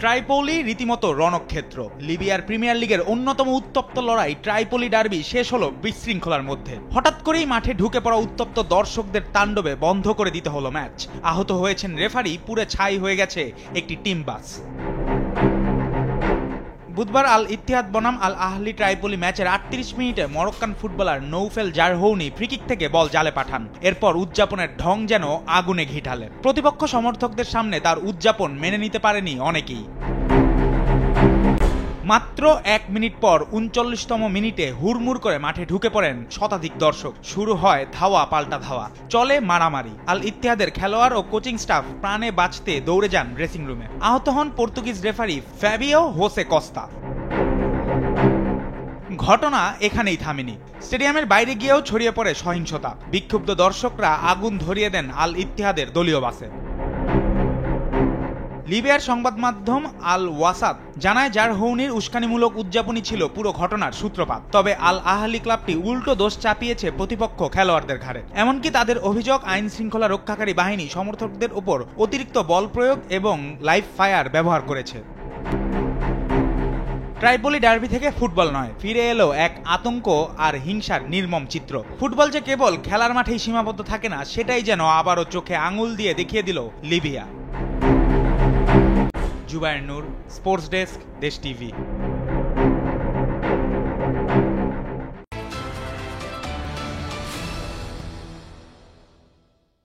ট্রাইপোলি রীতিমতো রণক্ষেত্র। লিবিয়ার প্রিমিয়ার লিগের অন্যতম উত্তপ্ত লড়াই ট্রাইপোলি ডার্বি শেষ হলো বিশৃঙ্খলার মধ্যে। হঠাৎ করেই মাঠে ঢুকে পড়া উত্তপ্ত দর্শকদের তাণ্ডবে বন্ধ করে দিতে হলো ম্যাচ। আহত হয়েছেন রেফারি, পুরে ছাই হয়ে গেছে একটি টিম বাস। বুধবার আল ইত্তিহাদ বনাম আল আহলি ট্রাইপোলি ম্যাচের ৩৮ মিনিটে মরক্কান ফুটবলার নৌফেল জারহৌনি ফ্রিকিক থেকে বল জালে পাঠান। এরপর উদযাপনের ঢং যেন আগুনে ঘি ঢালেন। প্রতিপক্ষ সমর্থকদের সামনে তার উদযাপন মেনে নিতে পারেনি অনেকেই। মাত্র ১ মিনিট পর ৩৯তম মিনিটে হুড়মুড় করে মাঠে ঢুকে পড়েন শতাধিক দর্শক। শুরু হয় ধাওয়া পাল্টা ধাওয়া, চলে মারামারি। আল ইত্তিহাদের খেলোয়াড় ও কোচিং স্টাফ প্রাণে বাঁচতে দৌড়ে যান ড্রেসিং রুমে। আহত হন Portuguese referee Fabio Jose Costa. ঘটনা এখানেই থামেনি। স্টেডিয়ামের বাইরে গিয়েও ছড়িয়ে পড়ে সহিংসতা। বিক্ষুব্ধ দর্শকরা আগুন ধরিয়ে দেন আল ইত্তিহাদের দলীয় বাসে। লিবিয়ার সংবাদ মাধ্যম আল ওয়াসাদ জানায়, জারহৌনির উস্কানিমূলক উদযাপনী ছিল পুরো ঘটনার সূত্রপাত। তবে আল আহলি ক্লাবটি উল্টো দোষ চাপিয়েছে প্রতিপক্ষ খেলোয়াড়দের ঘাড়ে। এমনকি তাদের অভিযোগ, আইন শৃঙ্খলা রক্ষাকারী বাহিনী সমর্থকদের উপর অতিরিক্ত বল প্রয়োগ এবং লাইভ ফায়ার ব্যবহার করেছে। ট্রাইপোলি ডার্বি থেকে ফুটবল নয়, ফিরে এলো এক আতঙ্ক আর হিংসার নির্মম চিত্র। ফুটবল যে কেবল খেলার মাঠেই সীমাবদ্ধ থাকে না, সেটাই যেন আবারও চোখে আঙুল দিয়ে দেখিয়ে দিল লিবিয়া। জুবায়ের নূর, স্পোর্টস ডেস্ক, দেশ টিভি।